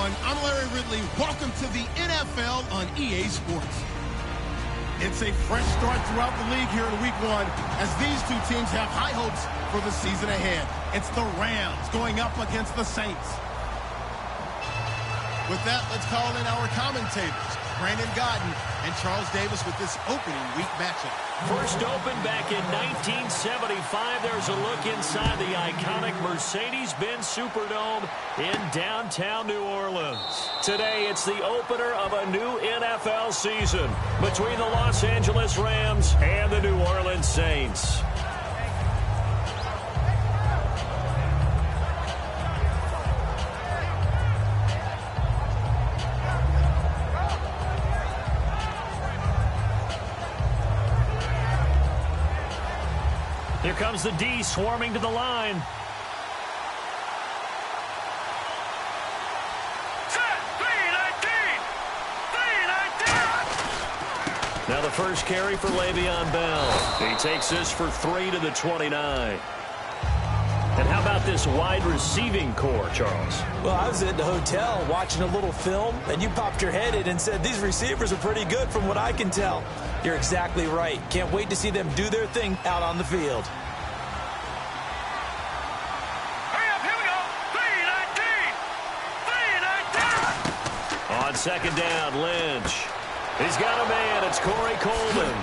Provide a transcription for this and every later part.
everyone. I'm Larry Ridley. Welcome to the NFL on EA Sports. It's a fresh start throughout the league here in Week 1 as these two teams have high hopes for the season ahead. It's the Rams going up against the Saints. With that, let's call in our commentators, Brandon Godden and Charles Davis, with this opening week matchup. First opened back in 1975. There's a look inside the iconic Mercedes-Benz Superdome in downtown New Orleans. Today, it's the opener of a new NFL season between the Los Angeles Rams and the New Orleans Saints. Here comes the D swarming to the line. Now the first carry for Le'Veon Bell. He takes this for 3 to the 29. And how about this wide receiving core, Charles? Well, I was at the hotel watching a little film, and you popped your head in and said, these receivers are pretty good from what I can tell. You're exactly right. Can't wait to see them do their thing out on the field. Hurry up, here we go. 3-19. On second down, Lynch. He's got a man. It's Corey Coleman.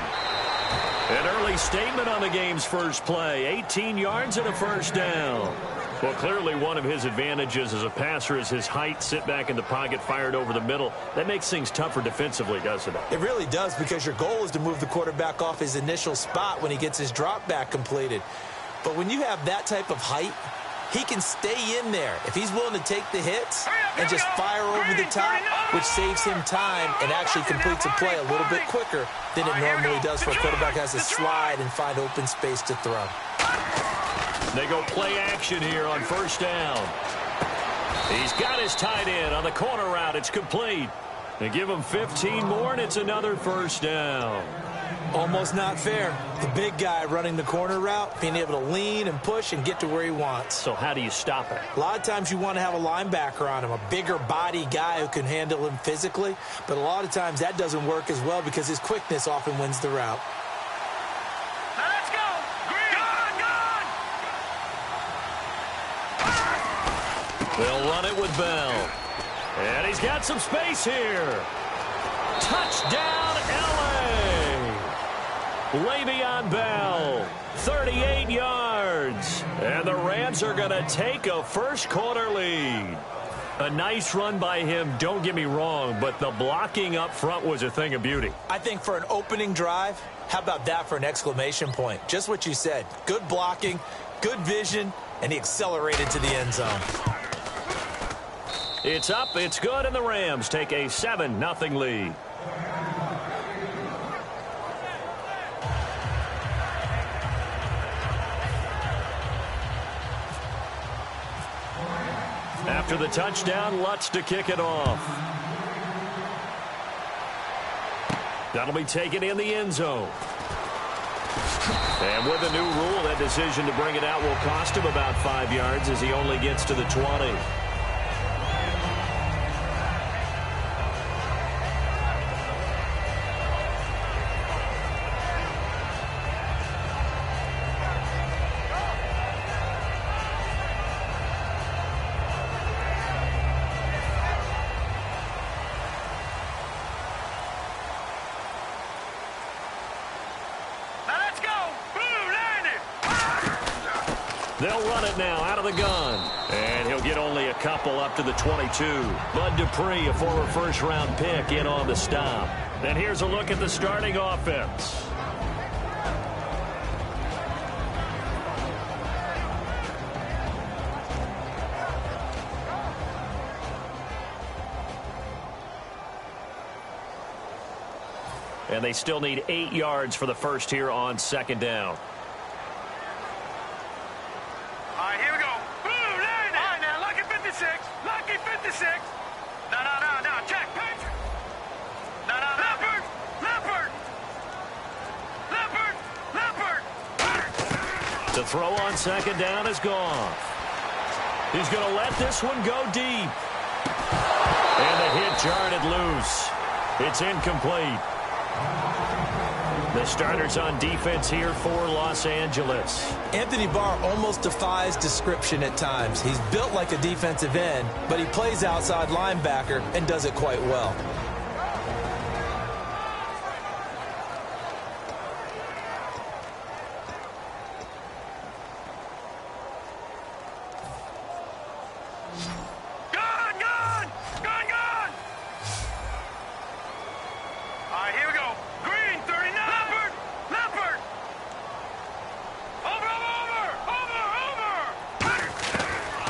An early statement on the game's first play. 18 yards and a first down. Well, clearly one of his advantages as a passer is his height. Sit back in the pocket, fired over the middle. That makes things tougher defensively, doesn't it? It really does, because your goal is to move the quarterback off his initial spot when he gets his drop back completed. But when you have that type of height, he can stay in there if he's willing to take the hits and just fire over the top, which saves him time and actually completes a play a little bit quicker than it normally does for a quarterback who has to slide and find open space to throw. They go play action here on first down. He's got his tight end on the corner route. It's complete. They give him 15 more, and it's another first down. Almost not fair. The big guy running the corner route, being able to lean and push and get to where he wants. So how do you stop it? A lot of times you want to have a linebacker on him, a bigger body guy who can handle him physically. But a lot of times that doesn't work as well because his quickness often wins the route. Now let's go. Green. Gone. They'll run it with Bell. And he's got some space here. Touchdown, L.A. Le'Veon Bell, 38 yards. And the Rams are going to take a first-quarter lead. A nice run by him, don't get me wrong, but the blocking up front was a thing of beauty. I think for an opening drive, how about that for an exclamation point? Just what you said. Good blocking, good vision, and he accelerated to the end zone. It's up, it's good, and the Rams take a 7-0 lead. After the touchdown, Lutz to kick it off. That'll be taken in the end zone. And with a new rule, that decision to bring it out will cost him about 5 yards as he only gets to the 20. They'll run it now out of the gun. And he'll get only a couple up to the 22. Bud Dupree, a former first-round pick, in on the stop. And here's a look at the starting offense. And they still need 8 yards for the first here on second down. The throw on second down is gone. He's going to let this one go deep. And the hit jarred it loose. It's incomplete. The starters on defense here for Los Angeles. Anthony Barr almost defies description at times. He's built like a defensive end, but he plays outside linebacker and does it quite well.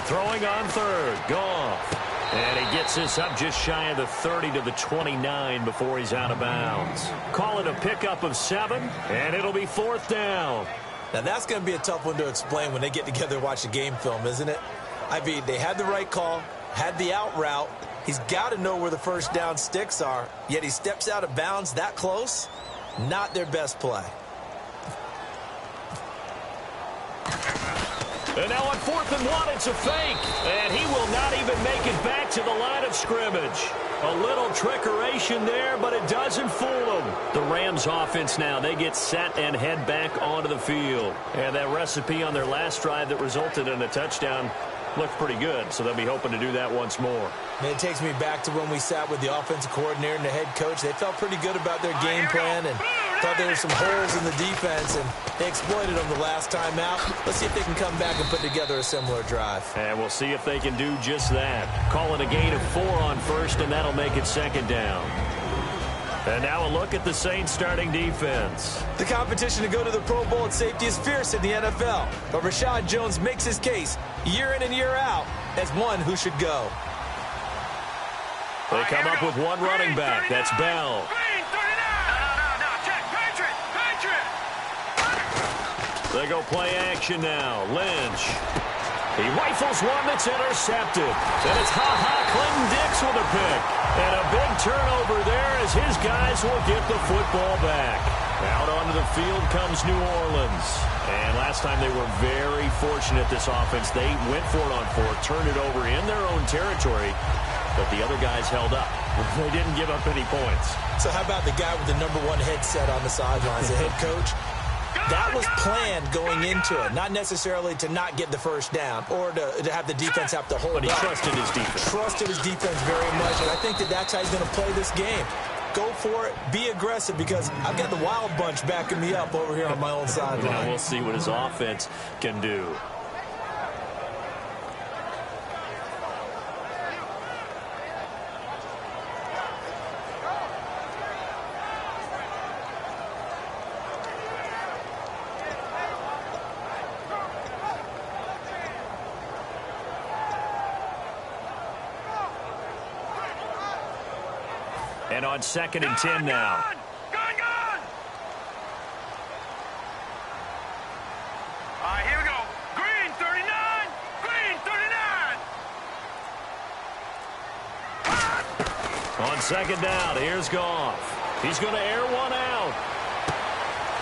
Throwing on third, Goff. And he gets this up just shy of the 30 to the 29 before he's out of bounds. Call it a pickup of 7, and it'll be 4th down. Now that's going to be a tough one to explain when they get together and watch the game film, isn't it? I mean, they had the right call, had the out route. He's got to know where the first down sticks are, yet he steps out of bounds that close. Not their best play. And now on 4th and 1, it's a fake. And he will not even make it back to the line of scrimmage. A little trickeration there, but it doesn't fool them. The Rams offense now, they get set and head back onto the field. And that recipe on their last drive that resulted in a touchdown looked pretty good, so they'll be hoping to do that once more. And it takes me back to when we sat with the offensive coordinator and the head coach. They felt pretty good about their game plan and thought there were some holes in the defense, and they exploited them the last time out. Let's see if they can come back and put together a similar drive. And we'll see if they can do just that. Call it a gain of 4 on first, and that'll make it 2nd down. And now a look at the Saints starting defense. The competition to go to the Pro Bowl at safety is fierce in the NFL, but Rashad Jones makes his case year in and year out as one who should go. They come up with one running back. That's Bell. They go play action now. Lynch. He rifles one that's intercepted. And it's Clinton Dix with a pick. And a big turnover there as his guys will get the football back. Out onto the field comes New Orleans. And last time they were very fortunate, this offense. They went for it on 4, turned it over in their own territory, but the other guys held up. They didn't give up any points. So how about the guy with the #1 headset on the sidelines, the head coach? That was planned going into it, not necessarily to not get the first down or to have the defense have to hold up. But he trusted his defense. Trusted his defense very much, and I think that's how he's going to play this game. Go for it, be aggressive, because I've got the wild bunch backing me up over here on my own sideline. We'll see what his offense can do. And on 2nd and 10 now. Gone! All right, here we go. Green 39. Green 39. On 2nd down, here's Goff. He's going to air one out.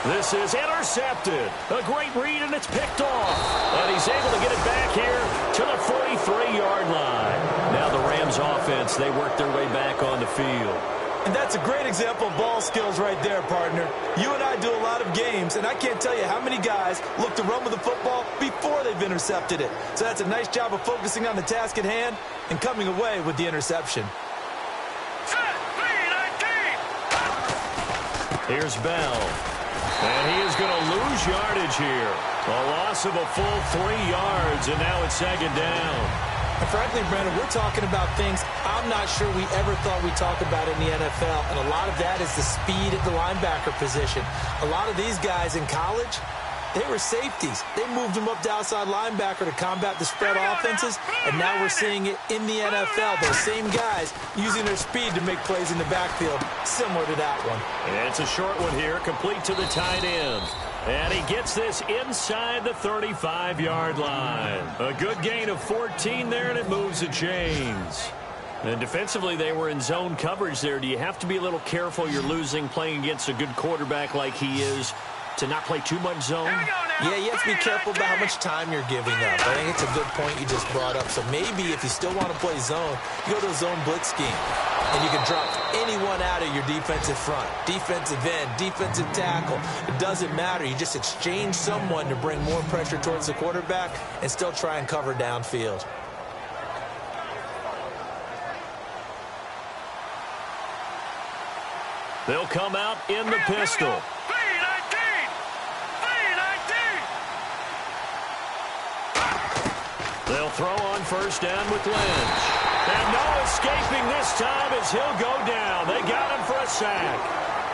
This is intercepted. A great read, and it's picked off. And he's able to get it back here to the 43-yard line. Now the Rams offense, they work their way back on the field. And that's a great example of ball skills right there, partner. You and I do a lot of games, and I can't tell you how many guys look to run with the football before they've intercepted it. So that's a nice job of focusing on the task at hand and coming away with the interception. Here's Bell. And he is going to lose yardage here. A loss of a full 3 yards, and now it's 2nd down. And frankly, Brandon, we're talking about things I'm not sure we ever thought we'd talk about in the NFL. And a lot of that is the speed at the linebacker position. A lot of these guys in college, they were safeties. They moved them up to outside linebacker to combat the spread offenses. And now we're seeing it in the NFL. Those same guys using their speed to make plays in the backfield, similar to that one. And it's a short one here, complete to the tight end. And he gets this inside the 35-yard line. A good gain of 14 there, and it moves the chains. And defensively, they were in zone coverage there. Do you have to be a little careful? You're losing, playing against a good quarterback like he is, to not play too much zone? Here we go now. Yeah, you have to be careful about how much time you're giving up. I think it's a good point you just brought up. So maybe if you still want to play zone, you go to a zone blitz scheme. And you can drop anyone out of your defensive front. Defensive end, defensive tackle. It doesn't matter. You just exchange someone to bring more pressure towards the quarterback and still try and cover downfield. They'll come out in the pistol. They'll throw on first down with Lynch. And no escaping this time as he'll go down. They got him for a sack.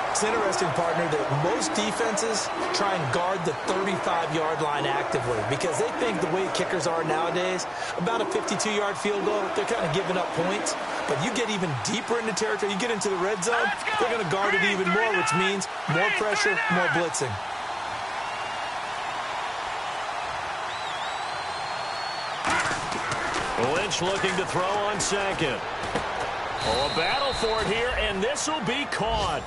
It's interesting, partner, that most defenses try and guard the 35-yard line actively because they think the way kickers are nowadays, about a 52-yard field goal, they're kind of giving up points. But you get even deeper into territory, you get into the red zone, they're going to guard it even more, which means more pressure, more blitzing. Lynch looking to throw on second. Oh, a battle for it here, and this will be caught.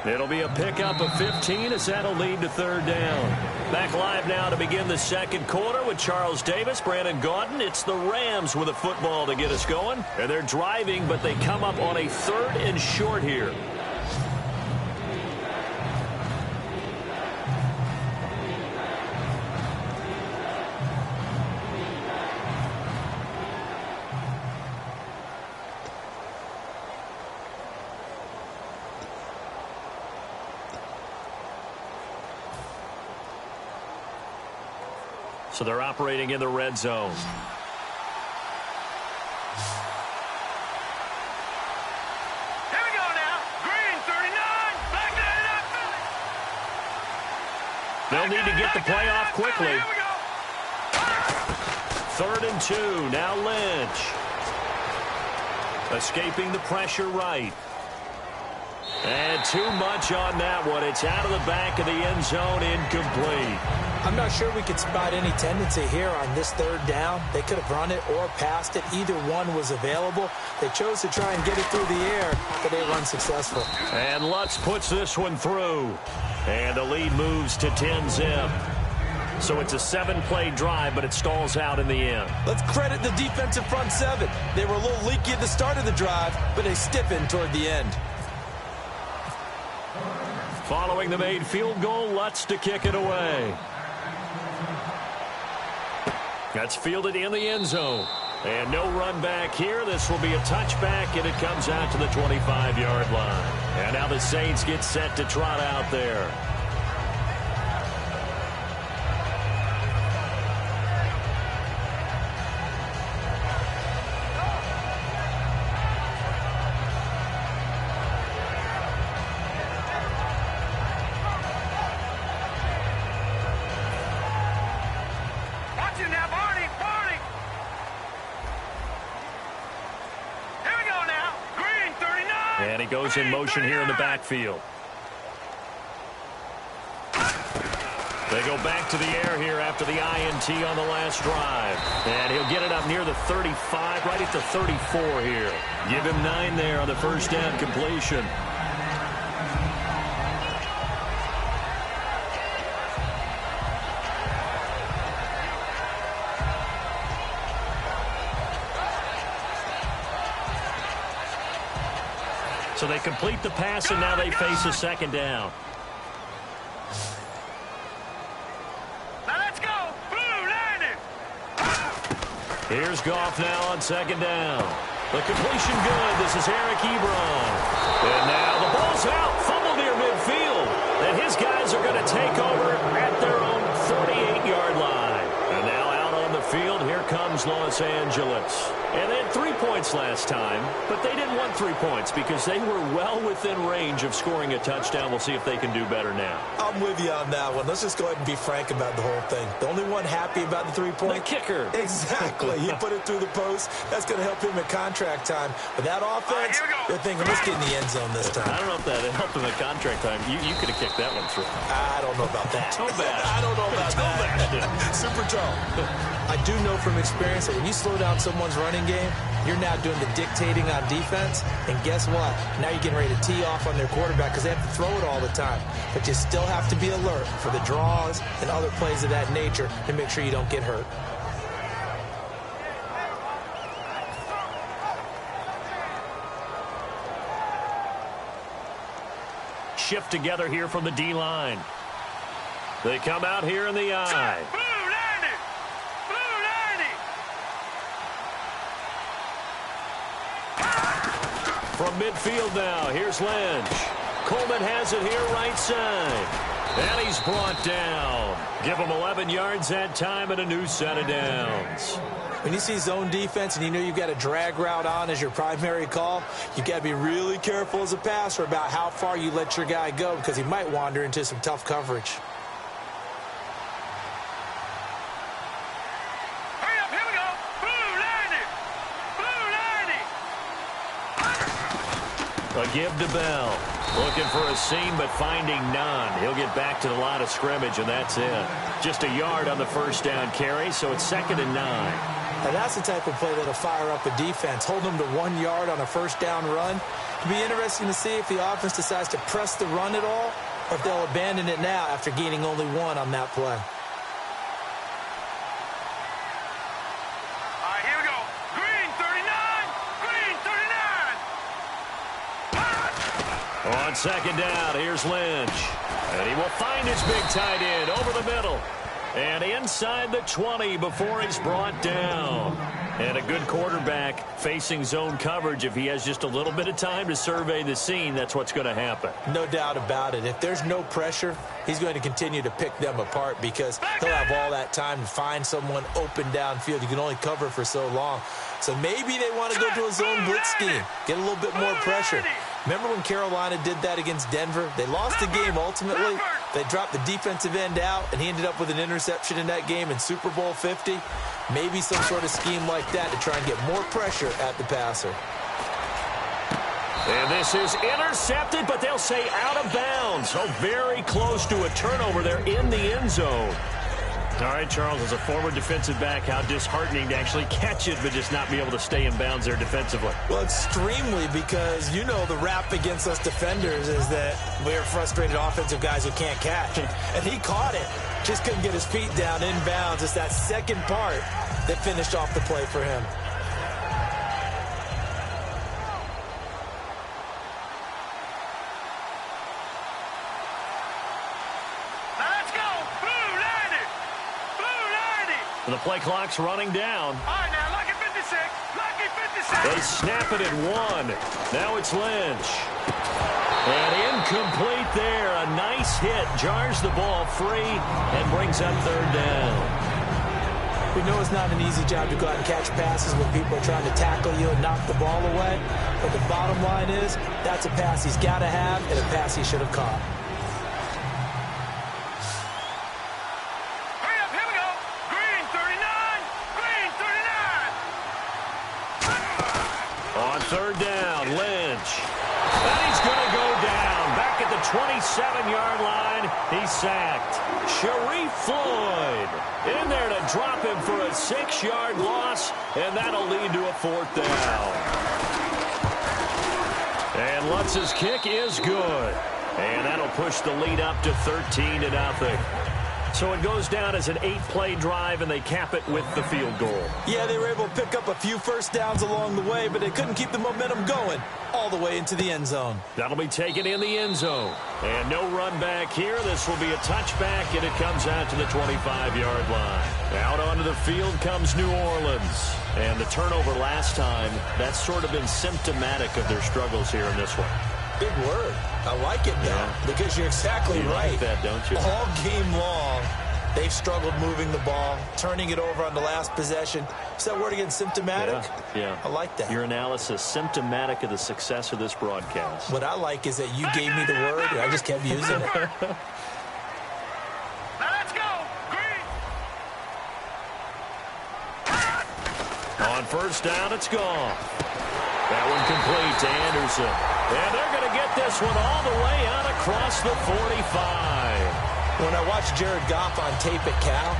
It'll be a pickup of 15 as that'll lead to third down. Back live now to begin the second quarter with Charles Davis, Brandon Gaudin. It's the Rams with a football to get us going. And they're driving, but they come up on a 3rd and short here. So they're operating in the red zone. Here we go now. Green 39. Back that up. They'll need to get the play off quickly. Here we go. 3rd and 2. Now Lynch. Escaping the pressure right. And too much on that one. It's out of the back of the end zone, incomplete. I'm not sure we could spot any tendency here on this 3rd down. They could have run it or passed it. Either one was available. They chose to try and get it through the air, but they were unsuccessful. And Lutz puts this one through. And the lead moves to 10-zip. So it's a 7-play drive, but it stalls out in the end. Let's credit the defensive front 7. They were a little leaky at the start of the drive, but they stiffened toward the end. Following the made field goal, Lutz to kick it away. That's fielded in the end zone. And no run back here. This will be a touchback, and it comes out to the 25-yard line. And now the Saints get set to trot out there. And he goes in motion here in the backfield. They go back to the air here after the INT on the last drive. And he'll get it up near the 35, right at the 34 here. Give him 9 there on the first down completion. So they complete the pass, and now they face a second down. Now let's go. Blue landed. Here's Goff now on second down. The completion good. This is Eric Ebron. And now the ball's out. Fumble near midfield. And his guys are going to take over at their own 48-yard line. And now out on the field, here comes Los Angeles. And they had 3 points last time, but they didn't want 3 points because they were well within range of scoring a touchdown. We'll see if they can do better now. I'm with you on that one. Let's just go ahead and be frank about the whole thing. The only one happy about the 3-point? The kicker. Exactly. He put it through the post. That's going to help him at contract time. But that offense, they're thinking, let's get in the end zone this time. I don't know if that helped him at contract time. You could have kicked that one through. I don't know about that. Toe bash. I don't know about that. Toe bash. Super toe. I do know from experience that when you slow down someone's running running game, you're now doing the dictating on defense. And guess what? Now you're getting ready to tee off on their quarterback because they have to throw it all the time. But you still have to be alert for the draws and other plays of that nature to make sure you don't get hurt. Shift together here from the D-line. They come out here in the I. From midfield now, here's Lynch. Coleman has it here right side. And he's brought down. Give him 11 yards that time and a new set of downs. When you see zone defense and you know you've got a drag route on as your primary call, you've got to be really careful as a passer about how far you let your guy go because he might wander into some tough coverage. Hurry up, here we go. Blue 90. Blue 90. A give to Bell. Looking for a seam, but finding none. He'll get back to the line of scrimmage, and that's it. Just a yard on the first down carry, so it's 2nd and 9. And that's the type of play that'll fire up a defense. Hold them to 1 yard on a first down run. It'll be interesting to see if the offense decides to press the run at all or if they'll abandon it now after gaining only 1 on that play. All right, here we go. Green 39. Green 39. On 2nd down, here's Lynch. And he will find his big tight end over the middle. And inside the 20 before he's brought down. And a good quarterback facing zone coverage. If he has just a little bit of time to survey the scene, that's what's going to happen. No doubt about it. If there's no pressure, he's going to continue to pick them apart because he'll have all that time to find someone open downfield. You can only cover for so long. So maybe they want to go to a zone blitz scheme, get a little bit more pressure. Remember when Carolina did that against Denver? They lost the game ultimately. They dropped the defensive end out, and he ended up with an interception in that game in Super Bowl 50. Maybe some sort of scheme like that to try and get more pressure at the passer. And this is intercepted, but they'll say out of bounds. So very close to a turnover there in the end zone. All right, Charles, as a former defensive back, how disheartening to actually catch it but just not be able to stay in bounds there defensively. Well, extremely, because you know the rap against us defenders is that we're frustrated offensive guys who can't catch. And he caught it. Just couldn't get his feet down in bounds. It's that second part that finished off the play for him. The play clock's running down. All right, now, lucky 56. Lucky 56. They snap it at 1. Now it's Lynch. And incomplete there. A nice hit. Jars the ball free and brings up 3rd down. We know it's not an easy job to go out and catch passes when people are trying to tackle you and knock the ball away. But the bottom line is that's a pass he's got to have and a pass he should have caught. On 3rd down, Lynch. And he's going to go down. Back at the 27-yard line, he's sacked. Sharif Floyd in there to drop him for a 6-yard loss, and that'll lead to a 4th down. And Lutz's kick is good. And that'll push the lead up to 13-0. So it goes down as an 8-play drive, and they cap it with the field goal. Yeah, they were able to pick up a few first downs along the way, but they couldn't keep the momentum going all the way into the end zone. That'll be taken in the end zone. And no run back here. This will be a touchback, and it comes out to the 25-yard line. Out onto the field comes New Orleans. And the turnover last time, that's sort of been symptomatic of their struggles here in this one. Big word. I like it, though, because you're exactly right. Like that, don't you? All game long, they've struggled moving the ball, turning it over on the last possession. Is that word again, symptomatic? Yeah. I like that. Your analysis, symptomatic of the success of this broadcast. What I like is that you gave me the word, and I just kept using it. Now let's go. Green. On 1st down, it's gone. That one complete to Anderson. And they're going to get this one all the way out across the 45. When I watch Jared Goff on tape at Cal,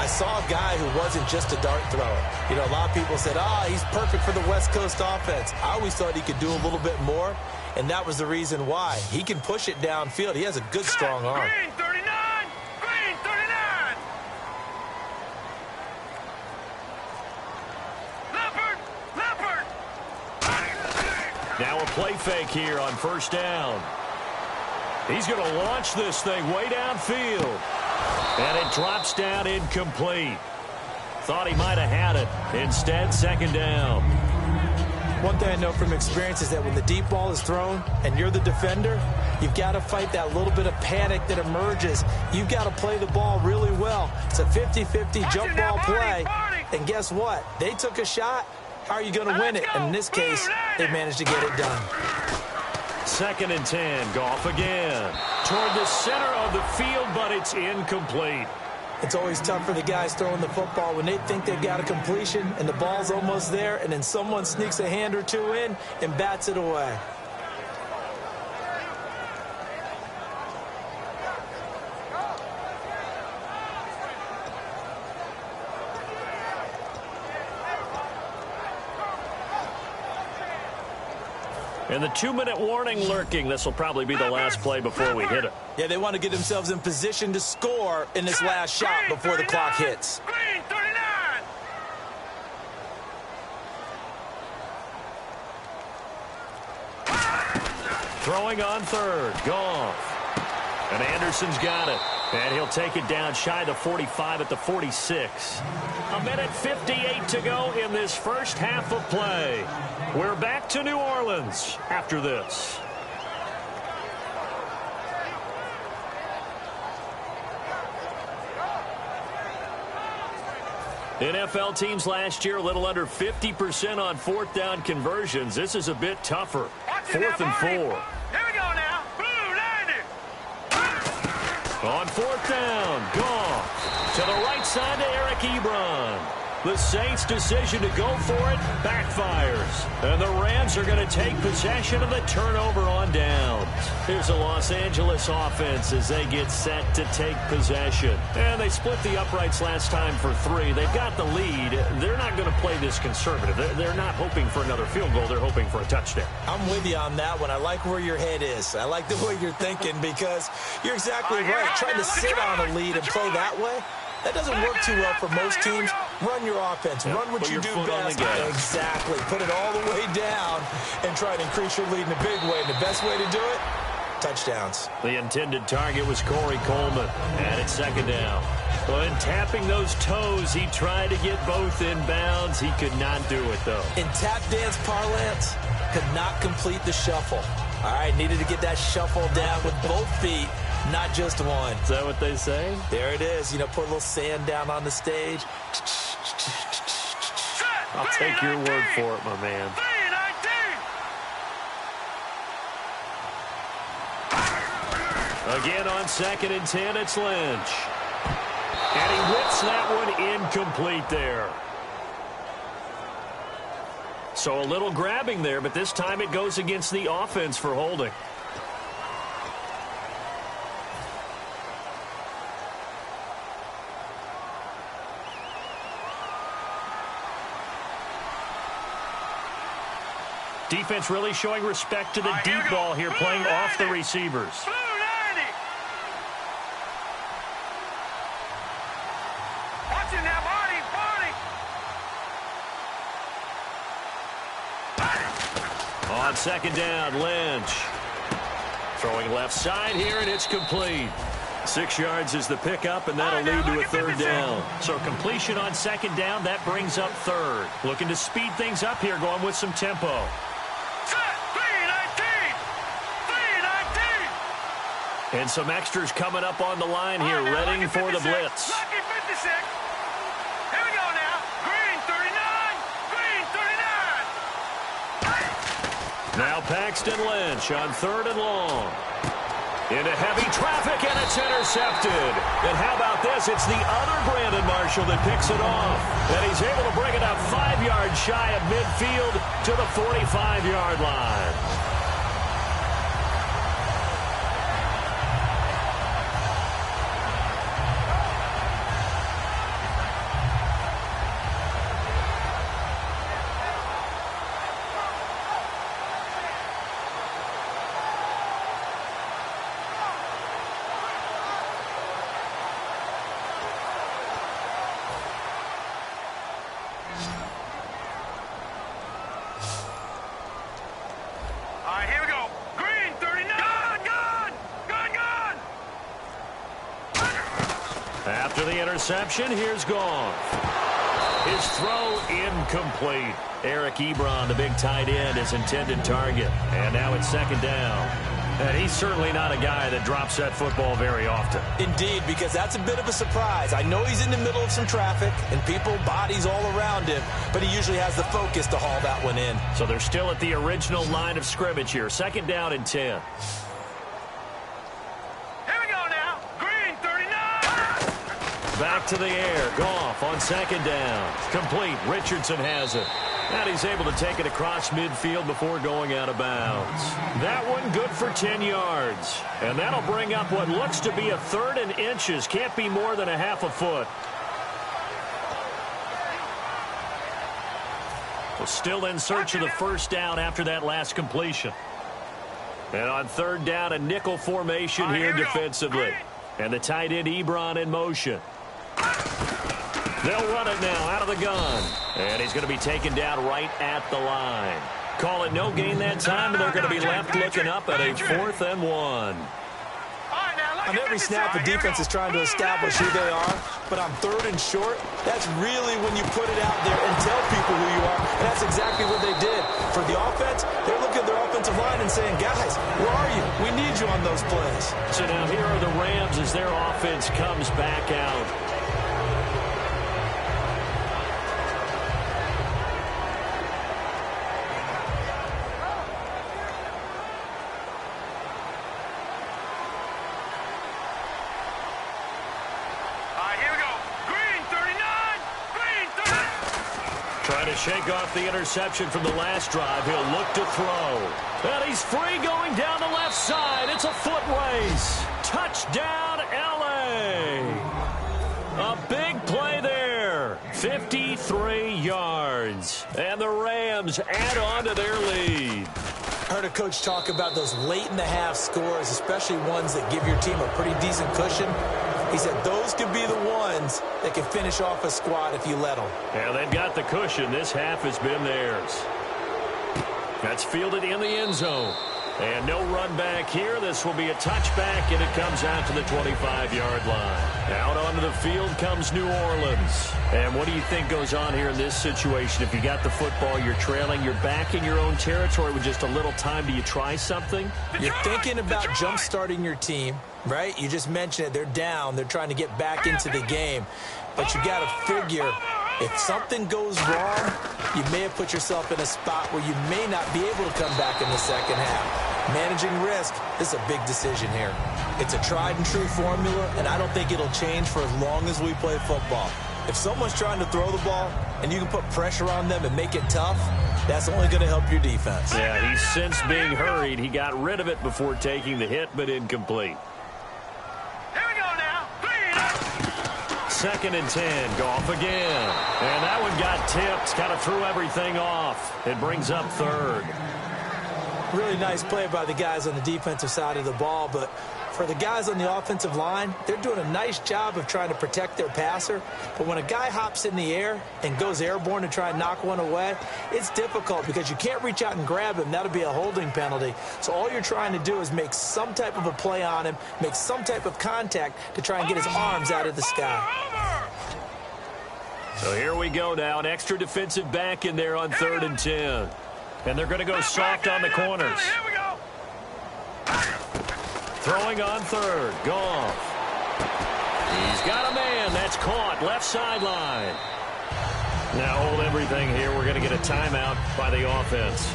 I saw a guy who wasn't just a dart thrower. You know, a lot of people said, he's perfect for the West Coast offense. I always thought he could do a little bit more, and that was the reason why. He can push it downfield. He has a good, strong arm. Green 39! Green 39! Leopard! Leopard! Now a play fake here on first down. He's going to launch this thing way downfield. And it drops down incomplete. Thought he might have had it. Instead, second down. One thing I know from experience is that when the deep ball is thrown and you're the defender, you've got to fight that little bit of panic that emerges. You've got to play the ball really well. It's a 50-50 jump ball play. And guess what? They took a shot. How are you going to win it? And in this case, they managed to get it done. Second and 10. Goff again. Toward the center of the field, but it's incomplete. It's always tough for the guys throwing the football when they think they've got a completion and the ball's almost there, and then someone sneaks a hand or two in and bats it away. And the 2-minute warning lurking. This will probably be the last play before we hit it. Yeah, they want to get themselves in position to score in this last shot before the clock hits. Green 39! Throwing on third. Goff. And Anderson's got it. And he'll take it down shy the 45 at the 46. A minute 58 to go in this first half of play. We're back to New Orleans after this. NFL teams last year a little under 50% on fourth down conversions. This is a bit tougher. Fourth and 4. Here we go now. Blue 90. On fourth down, Goff to the right side to Eric Ebron. The Saints' decision to go for it backfires. And the Rams are going to take possession of the turnover on downs. Here's the Los Angeles offense as they get set to take possession. And they split the uprights last time for 3. They've got the lead. They're not going to play this conservative. They're not hoping for another field goal. They're hoping for a touchdown. I'm with you on that one. I like where your head is. I like the way you're thinking because you're exactly right. Trying to sit on a lead and play that way, that doesn't work too well for most teams. Run your offense. Run what you do best. Exactly. Put it all the way down and try to increase your lead in a big way. And the best way to do it, touchdowns. The intended target was Corey Coleman. And it's second down. When tapping those toes, he tried to get both in bounds. He could not do it, though. In tap dance parlance, could not complete the shuffle. All right, needed to get that shuffle down with both feet. Not just one. Is that what they say? There it is. You know, put a little sand down on the stage. I'll take your word for it, my man. Again on second and 10, it's Lynch. And he whips that one incomplete there. So a little grabbing there, but this time it goes against the offense for holding. Defense really showing respect to the deep ball here, playing off the receivers. Blue 90. Watching now, Marty. On second down, Lynch. Throwing left side here, and it's complete. 6 yards is the pickup, and that'll lead to a third down. So completion on second down, that brings up third. Looking to speed things up here, going with some tempo. And some extras coming up on the line here, readying for the blitz. Lucky 56. Here we go now. Green 39. Green 39. Now Paxton Lynch on third and long. Into heavy traffic, and it's intercepted. And how about this? It's the other Brandon Marshall that picks it off. And he's able to bring it up 5 yards shy of midfield to the 45-yard line. right, here we go. Green, 39. Gone. After the interception, here's Goff. His throw incomplete. Eric Ebron, the big tight end, his intended target. And now it's second down. And he's certainly not a guy that drops that football very often. Indeed, because that's a bit of a surprise. I know he's in the middle of some traffic and people, bodies all around him, but he usually has the focus to haul that one in. So they're still at the original line of scrimmage here. Second down and 10. Here we go now. Green, 39. Back to the air. Goff on second down. Complete. Richardson has it. And he's able to take it across midfield before going out of bounds. That one good for 10 yards. And that'll bring up what looks to be a third and inches. Can't be more than a half a foot. Well, still in search of the first down after that last completion. And on third down, a nickel formation here defensively. And the tight end Ebron in motion. They'll run it now out of the gun. And he's going to be taken down right at the line. Call it no gain that time, and they're going to be left looking up at a 4th and 1. On every snap, the defense is trying to establish who they are, but on third and short, that's really when you put it out there and tell people who you are, and that's exactly what they did. For the offense, they're looking at their offensive line and saying, guys, where are you? We need you on those plays. So now here are the Rams as their offense comes back out. Shake off the interception from the last drive. He'll look to throw. And he's free going down the left side. It's a foot race. Touchdown, L.A. A big play there. 53 yards. And the Rams add on to their lead. I heard a coach talk about those late-in-the-half scores, especially ones that give your team a pretty decent cushion. He said those could be the ones that can finish off a squad if you let them. Yeah, they've got the cushion. This half has been theirs. That's fielded in the end zone. And no run back here. This will be a touchback, and it comes out to the 25-yard line. Out onto the field comes New Orleans. And what do you think goes on here in this situation? If you got the football, you're trailing, you're back in your own territory with just a little time. Do you try something? You're thinking about jump-starting your team, right? You just mentioned it. They're down. They're trying to get back into the game. But you got to figure, if something goes wrong, you may have put yourself in a spot where you may not be able to come back in the second half. Managing risk, this is a big decision here. It's a tried-and-true formula, and I don't think it'll change for as long as we play football. If someone's trying to throw the ball and you can put pressure on them and make it tough, that's only going to help your defense. Yeah, he's since being hurried. He got rid of it before taking the hit, but incomplete. Here we go now. 2nd and 10. Goff again. And that one got tipped. Kind of threw everything off. It brings up third. Really nice play by the guys on the defensive side of the ball, but for the guys on the offensive line, they're doing a nice job of trying to protect their passer. But when a guy hops in the air and goes airborne to try and knock one away, it's difficult because you can't reach out and grab him. That'll be a holding penalty. So all you're trying to do is make some type of a play on him, make some type of contact to try and get his arms out of the sky. So here we go now. An extra defensive back in there on 3rd and 10. And they're going to go soft on the corners. Here we go. Throwing on third. Goff. He's got a man. That's caught. Left sideline. Now hold everything here. We're going to get a timeout by the offense.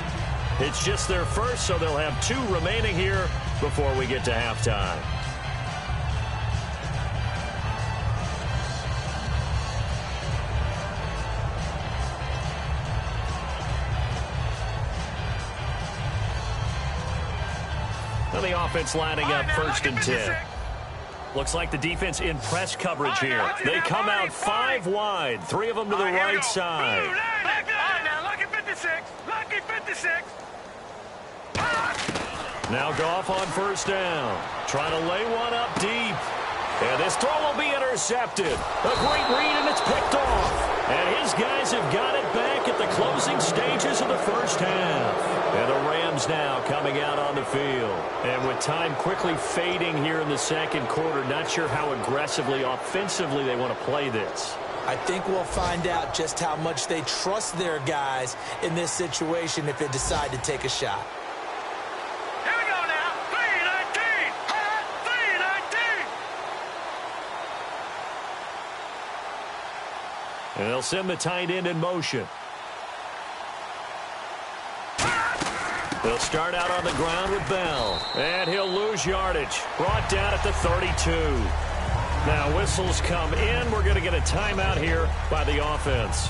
It's just their first, so they'll have 2 remaining here before we get to halftime. The offense lining up 1st and 10. Looks like the defense in press coverage here. They come out 5 wide, 3 of them to the right side. All right, now, lucky 56. Lucky 56. Now Goff on 1st down. Trying to lay one up deep. And this throw will be intercepted. A great read, and it's picked off. And his guys have got it back at the closing stages of the first half. And the Rams now come coming out on the field. And with time quickly fading here in the second quarter, not sure how aggressively, offensively they want to play this. I think we'll find out just how much they trust their guys in this situation if they decide to take a shot. Here we go now. 3-19. 3-19. And they'll send the tight end in motion. They'll start out on the ground with Bell. And he'll lose yardage. Brought down at the 32. Now whistles come in. We're going to get a timeout here by the offense.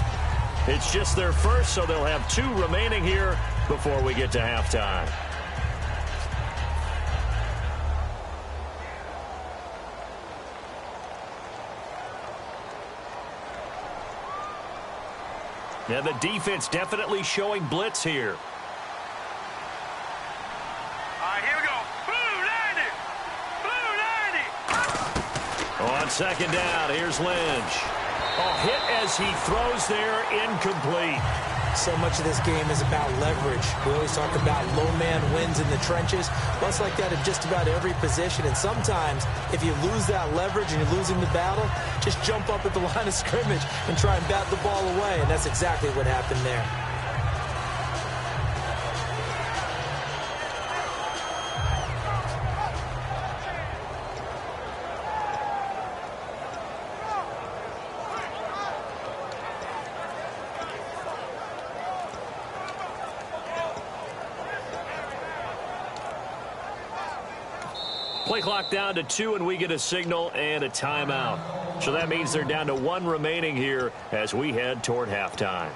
It's just their first, so they'll have 2 remaining here before we get to halftime. Now the defense definitely showing blitz here. All right, here we go. Blue 90. Blue 90. On second down, here's Lynch. Hit as he throws there, incomplete. So much of this game is about leverage. We always talk about low man wins in the trenches. Well, it's like that in just about every position. And sometimes, if you lose that leverage and you're losing the battle, just jump up at the line of scrimmage and try and bat the ball away. And that's exactly what happened there. Play clock down to 2, and we get a signal and a timeout. So that means they're down to 1 remaining here as we head toward halftime.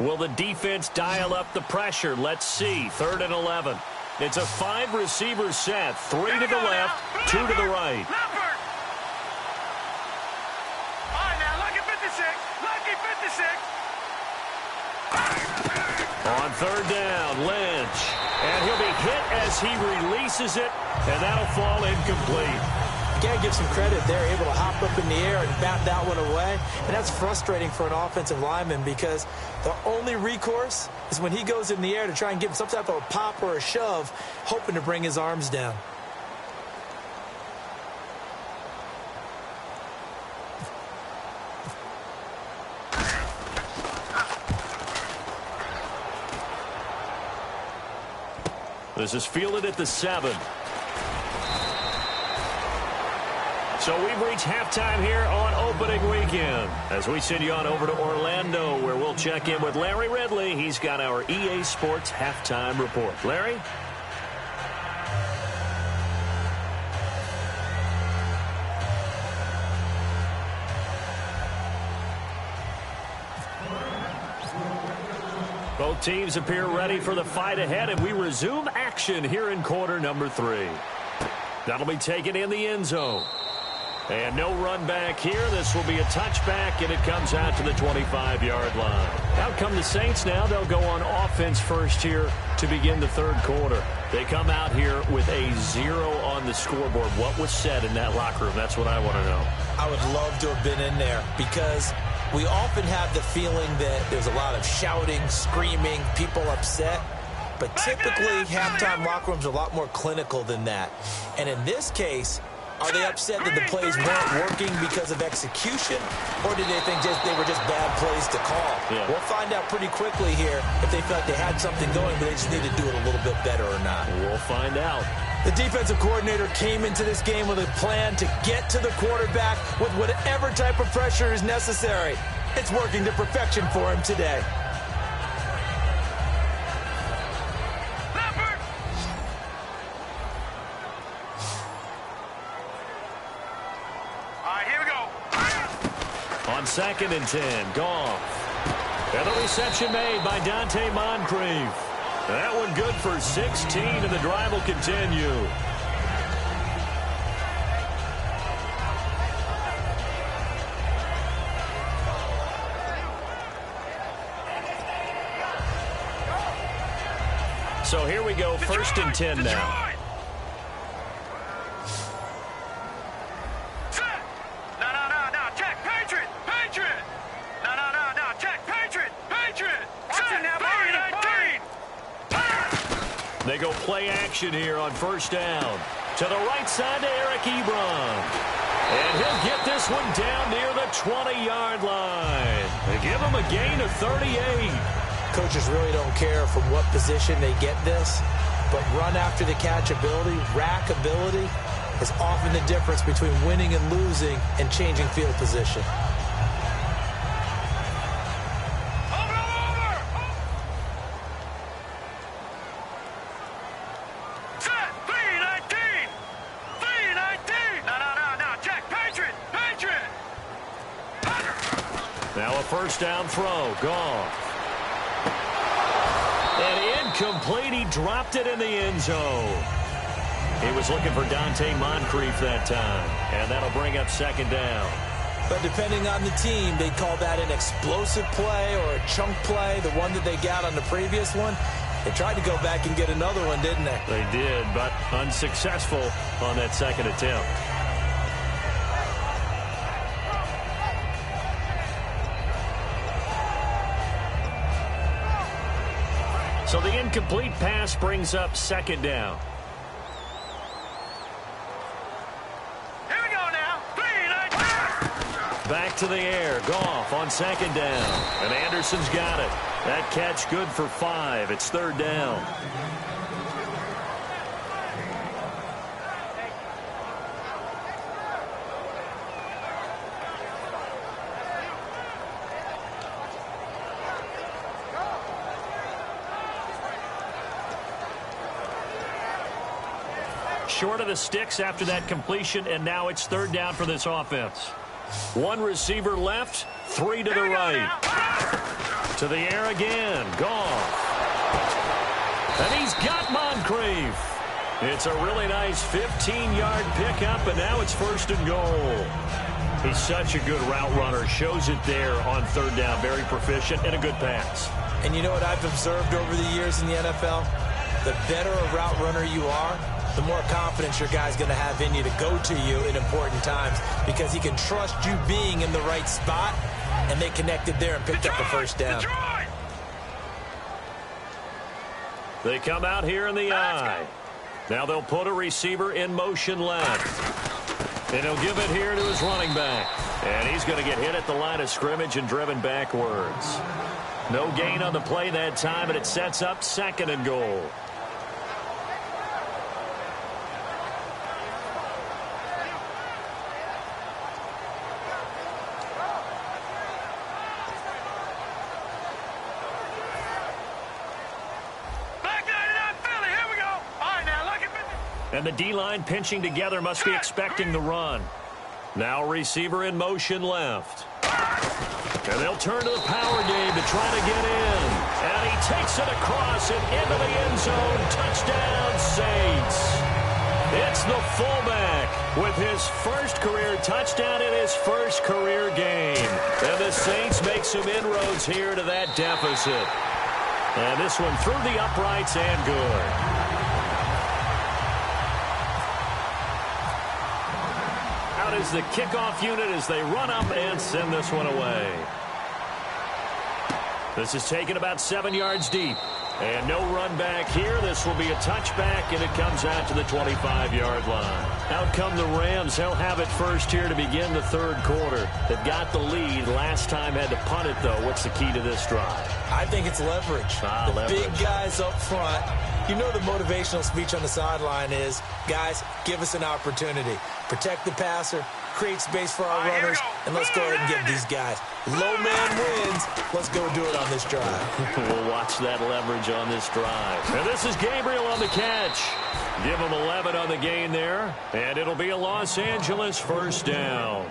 Will the defense dial up the pressure? Let's see. 3rd and 11. It's a 5-receiver set. 3 to the left, 2 to the right. On 3rd down, Lynch. And he'll be hit as he releases it, and that'll fall incomplete. Got to give some credit. They're able to hop up in the air and bat that one away. And that's frustrating for an offensive lineman because the only recourse is when he goes in the air to try and give him some type of a pop or a shove, hoping to bring his arms down. This is fielded at the 7. So we've reached halftime here on opening weekend as we send you on over to Orlando, where we'll check in with Larry Ridley. He's got our EA Sports halftime report. Larry? Both teams appear ready for the fight ahead, and we resume action here in quarter number 3. That'll be taken in the end zone. And no run back here. This will be a touchback, and it comes out to the 25-yard line. Out come the Saints now. They'll go on offense first here to begin the 3rd quarter. They come out here with a 0 on the scoreboard. What was said in that locker room? That's what I want to know. I would love to have been in there because we often have the feeling that there's a lot of shouting, screaming, people upset. But typically, halftime locker rooms are a lot more clinical than that. And in this case, are they upset that the plays weren't working because of execution, or did they think they were just bad plays to call? Yeah. We'll find out pretty quickly here if they felt they had something going, but they just need to do it a little bit better or not. We'll find out. The defensive coordinator came into this game with a plan to get to the quarterback with whatever type of pressure is necessary. It's working to perfection for him today. On 2nd and 10, Goff. And the reception made by Dante Moncrief. That one good for 16, and the drive will continue. So here we go, 1st and 10 now. go play action here on first down. To the right side to Eric Ebron. And he'll get this one down near the 20-yard line. They give him a gain of 38. Coaches really don't care from what position they get this, but run after the catch ability, rack ability, is often the difference between winning and losing and changing field position. Now a first down throw. Goff. And incomplete. He dropped it in the end zone. He was looking for Dante Moncrief that time. And that'll bring up second down. But depending on the team, they call that an explosive play or a chunk play, the one that they got on the previous one. They tried to go back and get another one, didn't they? They did, but unsuccessful on that second attempt. So the incomplete pass brings up second down. Here we go now. Back to the air. Goff on second down. And Anderson's got it. That catch good for 5. It's third down. Short of the sticks after that completion, and now it's third down for this offense. One receiver left, 3 to the right. To the air again, Goff. And he's got Moncrief. It's a really nice 15-yard pickup, and now it's first and goal. He's such a good route runner. Shows it there on third down. Very proficient and a good pass. And you know what I've observed over the years in the NFL? The better a route runner you are, the more confidence your guy's going to have in you to go to you in important times because he can trust you being in the right spot, and they connected there and picked up the first down. They come out here in the eye. Now they'll put a receiver in motion left. And he'll give it here to his running back. And he's going to get hit at the line of scrimmage and driven backwards. No gain on the play that time, and it sets up second and goal. And the D-line pinching together must be expecting the run. Now receiver in motion left. And they'll turn to the power game to try to get in. And he takes it across and into the end zone. Touchdown, Saints. It's the fullback with his first career touchdown in his first career game. And the Saints make some inroads here to that deficit. And this one through the uprights and good. Is the kickoff unit as they run up and send this one away. This is taken about 7 yards deep. And no run back here. This will be a touchback, and it comes out to the 25-yard line. Out come the Rams. They'll have it first here to begin the third quarter. They've got the lead. Last time had to punt it, though. What's the key to this drive? I think it's leverage. Leverage. Big guys up front. You know the motivational speech on the sideline is, guys, give us an opportunity. Protect the passer, create space for our runners, and let's go ahead and get these guys. Low man wins. Let's go do it on this drive. We'll watch that leverage on this drive. And this is Gabriel on the catch. Give him 11 on the gain there, and it'll be a Los Angeles first down.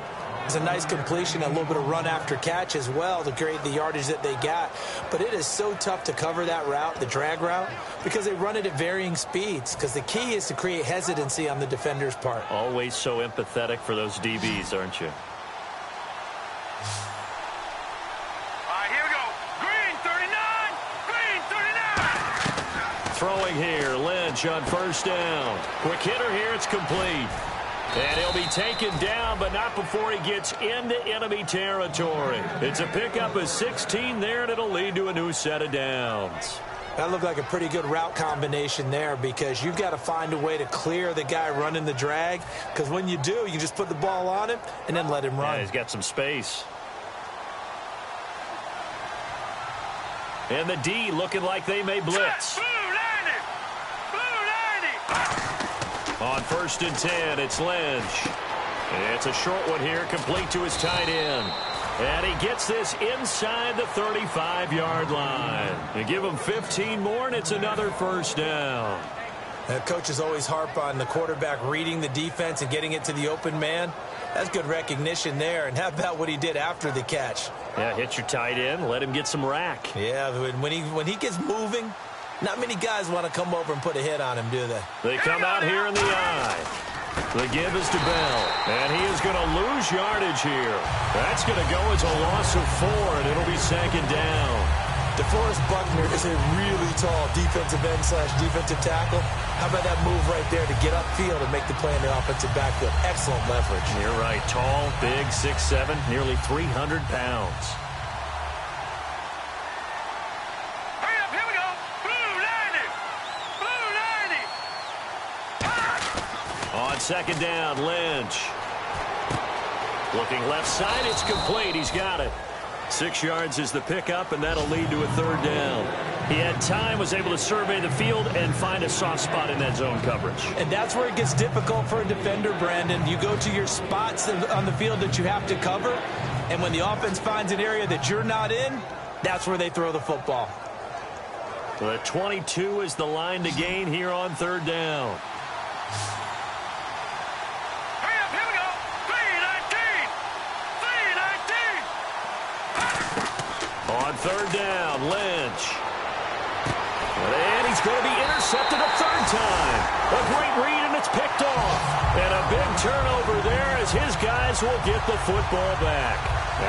It's a nice completion, a little bit of run after catch as well to create the yardage that they got. But it is so tough to cover that route, the drag route, because they run it at varying speeds. Because the key is to create hesitancy on the defender's part. Always so empathetic for those DBs, aren't you? All right, here we go. Green 39. Green 39. Throwing here, Lynch on first down. Quick hitter here, it's complete. And he'll be taken down, but not before he gets into enemy territory. It's a pickup of 16 there, and it'll lead to a new set of downs. That looked like a pretty good route combination there because you've got to find a way to clear the guy running the drag, because when you do, you just put the ball on him and then let him run. Yeah, he's got some space. And the D looking like they may blitz. On 1st and 10, it's Lynch. It's a short one here, complete to his tight end. And he gets this inside the 35-yard line. You give him 15 more, and it's another 1st down. Coaches always harp on the quarterback reading the defense and getting it to the open man. That's good recognition there. And how about what he did after the catch? Yeah, hit your tight end, let him get some rack. Yeah, when he gets moving, not many guys want to come over and put a hit on him, do they? They come out here in the eye. The give is to Bell, and he is going to lose yardage here. That's going to go as a loss of 4, and it'll be 2nd down. DeForest Buckner is a really tall defensive end / defensive tackle. How about that move right there to get upfield and make the play in the offensive backfield? Excellent leverage. You're right. Tall, big, 6'7", nearly 300 pounds. Hurry up, here we go. Blue 90. Blue 90. On 2nd down, Lynch. Looking left side, it's complete. He's got it. 6 yards is the pickup, and that'll lead to a 3rd down. He had time, was able to survey the field and find a soft spot in that zone coverage. And that's where it gets difficult for a defender, Brandon. You go to your spots on the field that you have to cover, and when the offense finds an area that you're not in, that's where they throw the football. The 22 is the line to gain here on 3rd down. On 3rd down, Lynch. And he's going to be intercepted a 3rd time. A great read, and it's picked off. And a big turnover there as his guys will get the football back.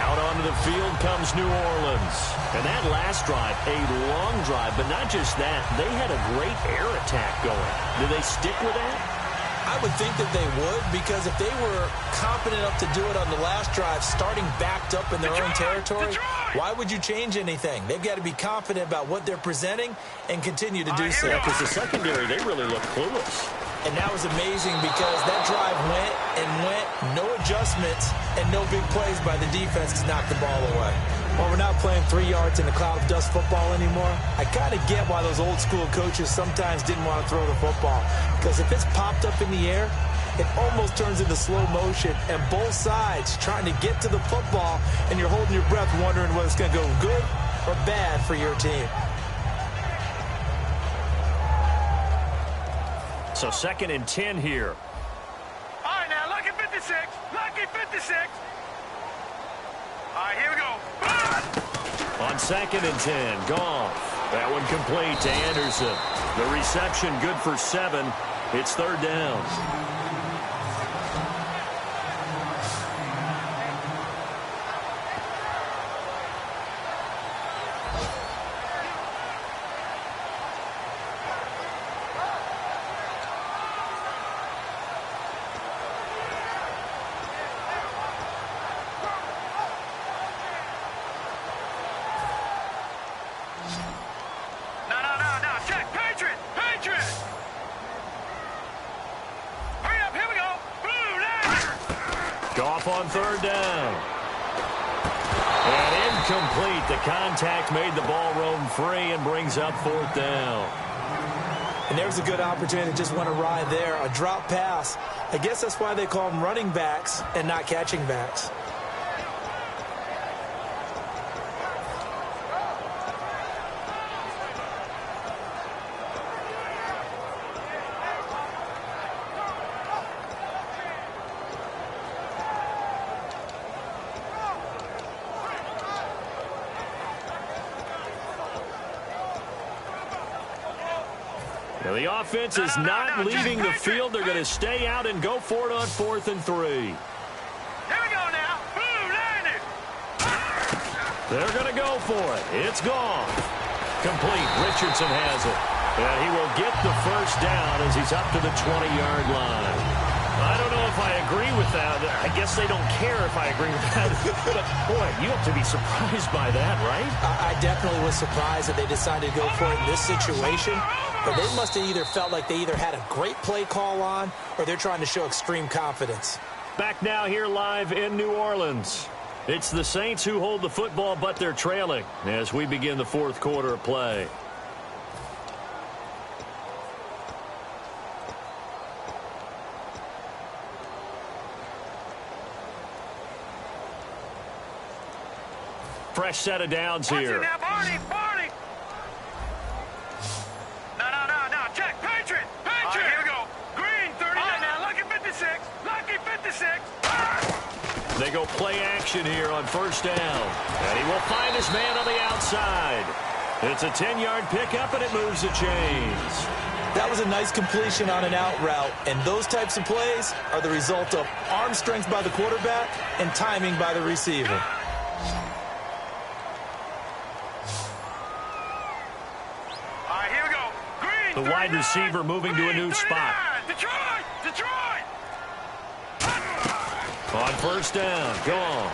Out onto the field comes New Orleans. And that last drive, a long drive, but not just that. They had a great air attack going. Do they stick with that? I would think that they would, because if they were confident enough to do it on the last drive, starting backed up in their own territory, why would you change anything? They've got to be confident about what they're presenting and continue to do so. Yeah, because the secondary, they really look clueless. And that was amazing because that drive went and went, no adjustments, and no big plays by the defense to knock the ball away. Well, we're not playing 3 yards in a cloud of dust football anymore. I kind of get why those old school coaches sometimes didn't want to throw the football. Because if it's popped up in the air, it almost turns into slow motion, and both sides trying to get to the football, and you're holding your breath wondering whether it's going to go good or bad for your team. So 2nd and 10 here. All right, now, lucky 56. Lucky 56. All right, here we go. On 2nd and 10, Goff. That one complete to Anderson. The reception good for 7. It's 3rd down. On 3rd down. And incomplete. The contact made the ball roam free and brings up 4th down. And there's a good opportunity to just want to ride there. A drop pass. I guess that's why they call them running backs and not catching backs. Now the offense is not leaving the field. They're going to stay out and go for it on 4th and 3. Here we go now. Blue 90. They're going to go for it. It's gone. Complete. Richardson has it. And he will get the 1st down as he's up to the 20-yard line. I don't know if I agree with that. I guess they don't care if I agree with that. But, boy, you have to be surprised by that, right? I definitely was surprised that they decided to go for it in this situation. But they must have either felt like they either had a great play call on or they're trying to show extreme confidence. Back now here live in New Orleans. It's the Saints who hold the football, but they're trailing as we begin the fourth quarter of play. Fresh set of downs here. Now, Barney, Barney. No, check. Patriot. Here we go. Green, 39. Now, lucky 56. Lucky 56. They go play action here on first down. And he will find his man on the outside. It's a 10-yard pickup, and it moves the chains. That was a nice completion on an out route, and those types of plays are the result of arm strength by the quarterback and timing by the receiver. The wide receiver moving to a new spot. Detroit! On first down, Goff.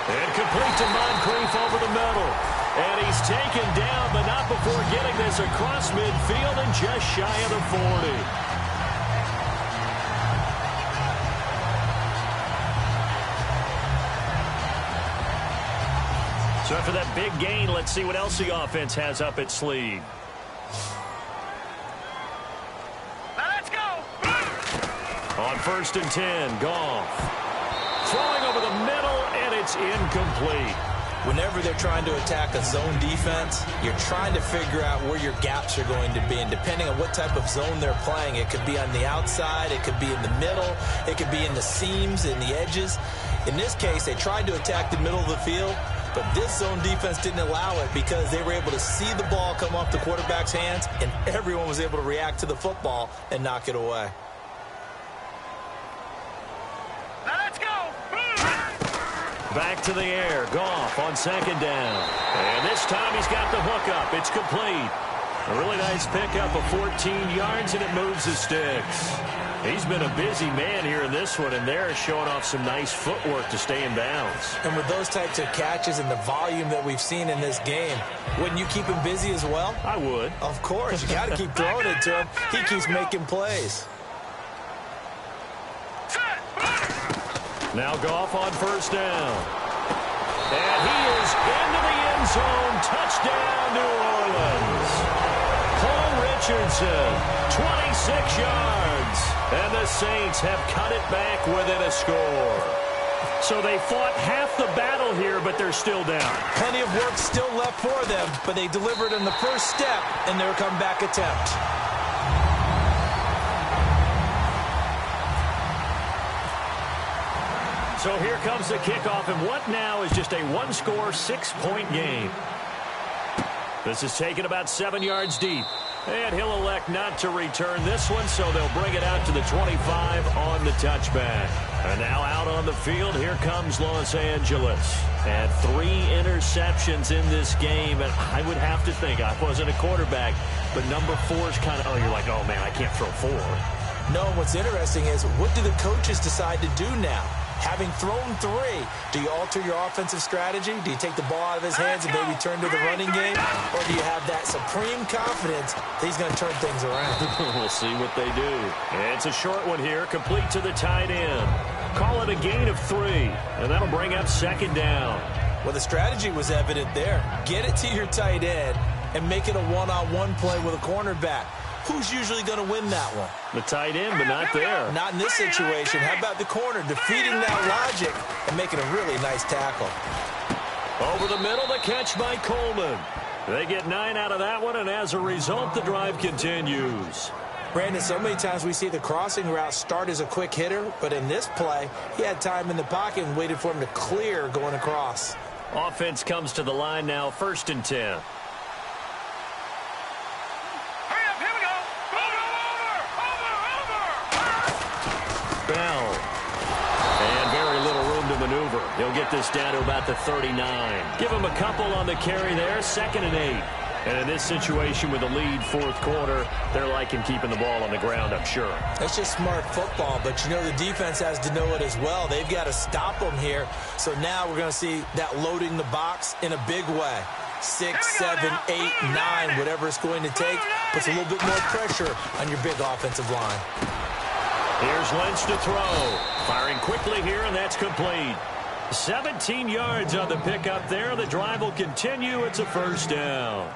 And complete to Moncrief over the middle. And he's taken down, but not before getting this across midfield and just shy of the 40. So after that big gain, let's see what else the offense has up its sleeve. On first and 10, Goff. Throwing over the middle, and it's incomplete. Whenever they're trying to attack a zone defense, you're trying to figure out where your gaps are going to be. And depending on what type of zone they're playing, it could be on the outside, it could be in the middle, it could be in the seams, in the edges. In this case, they tried to attack the middle of the field, but this zone defense didn't allow it because they were able to see the ball come off the quarterback's hands, and everyone was able to react to the football and knock it away. Back to the air. Goff on second down. And this time he's got the hook up. It's complete. A really nice pickup of 14 yards, and it moves the sticks. He's been a busy man here in this one, and they're showing off some nice footwork to stay in bounds. And with those types of catches and the volume that we've seen in this game, wouldn't you keep him busy as well? I would. Of course. You got to keep throwing it to him. He keeps making plays. Now Goff on first down. And he is into the end zone. Touchdown, New Orleans. Paul Richardson, 26 yards. And the Saints have cut it back within a score. So they fought half the battle here, but they're still down. Plenty of work still left for them, but they delivered in the first step in their comeback attempt. So here comes the kickoff, and what now is just a one-score, 6-point game. This is taken about 7 yards deep. And he'll elect not to return this one, so they'll bring it out to the 25 on the touchback. And now out on the field, here comes Los Angeles. And 3 interceptions in this game, and I would have to think, I wasn't a quarterback, but number 4 is kind of, oh, you're like, oh, man, I can't throw 4. No, what's interesting is, what do the coaches decide to do now? Having thrown 3, do you alter your offensive strategy? Do you take the ball out of his hands and maybe turn to the running game? Or do you have that supreme confidence that he's going to turn things around? We'll see what they do. It's a short one here, complete to the tight end. Call it a gain of 3, and that'll bring up second down. Well, the strategy was evident there. Get it to your tight end and make it a one-on-one play with a cornerback. Who's usually going to win that one? The tight end, but not there. Not in this situation. How about the corner defeating that logic and making a really nice tackle? Over the middle, the catch by Coleman. They get 9 out of that one, and as a result, the drive continues. Brandon, so many times we see the crossing route start as a quick hitter, but in this play, he had time in the pocket and waited for him to clear going across. Offense comes to the line now, first and 10. Bell. And very little room to maneuver. He'll get this down to about the 39. Give him a couple on the carry there. Second and 8. And in this situation with the lead fourth quarter, they're liking keeping the ball on the ground, I'm sure. That's just smart football, but you know the defense has to know it as well. They've got to stop them here. So now we're going to see that loading the box in a big way. 6, 7, 8, 9, whatever it's going to take, puts a little bit more pressure on your big offensive line. Here's Lynch to throw. Firing quickly here, and that's complete. 17 yards on the pickup there. The drive will continue. It's a first down.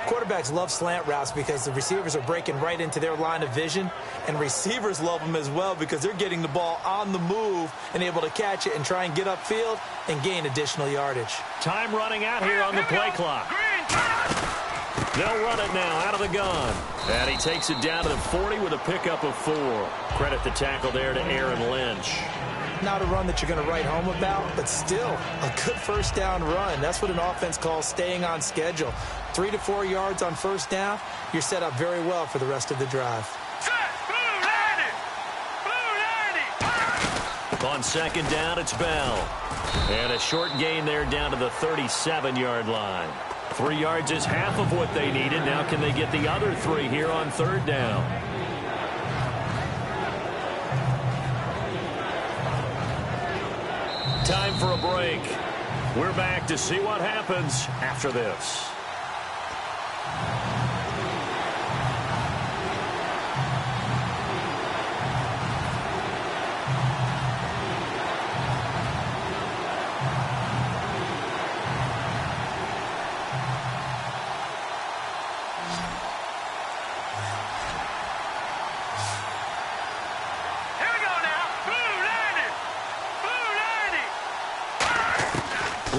Quarterbacks love slant routes because the receivers are breaking right into their line of vision, and receivers love them as well because they're getting the ball on the move and able to catch it and try and get upfield and gain additional yardage. Time running out here on the play clock. They'll run it now out of the gun. And he takes it down to the 40 with a pickup of 4. Credit the tackle there to Aaron Lynch. Not a run that you're going to write home about, but still a good first down run. That's what an offense calls staying on schedule. 3 to 4 yards on first down, you're set up very well for the rest of the drive. On second down, it's Bell. And a short gain there down to the 37-yard line. 3 yards is half of what they needed. Now can they get the other 3 here on third down? Time for a break. We're back to see what happens after this.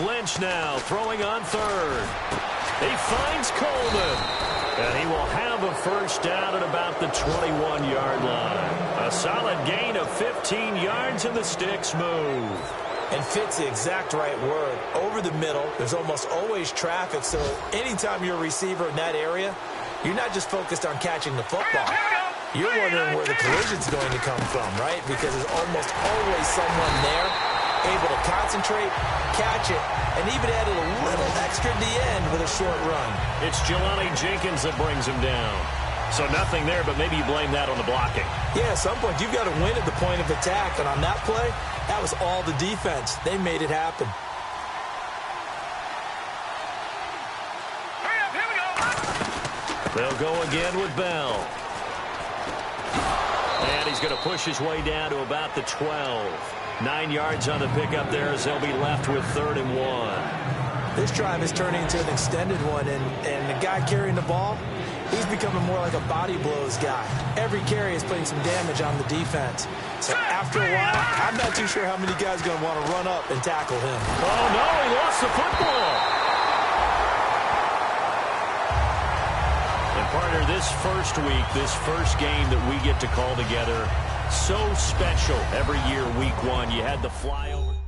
Lynch now throwing on third. He finds Coleman. And he will have a first down at about the 21-yard line. A solid gain of 15 yards and the sticks move. And fit's the exact right word. Over the middle, there's almost always traffic. So anytime you're a receiver in that area, you're not just focused on catching the football. You're wondering where the collision's going to come from, right? Because there's almost always someone there able to concentrate, catch it, and even added a little extra at the end with a short run. It's Jelani Jenkins that brings him down. So nothing there, but maybe you blame that on the blocking. Yeah, at some point, you've got to win at the point of attack. And on that play, that was all the defense. They made it happen. They'll go again with Bell. And he's going to push his way down to about the 12. 9 yards on the pickup there as they'll be left with 3rd and 1. This drive is turning into an extended one, and the guy carrying the ball, he's becoming more like a body blows guy. Every carry is putting some damage on the defense. So after a while, I'm not too sure how many guys are going to want to run up and tackle him. Oh, no, he lost the football. And partner, this first week, this first game that we get to call together, so special every year, week 1. You had the flyover.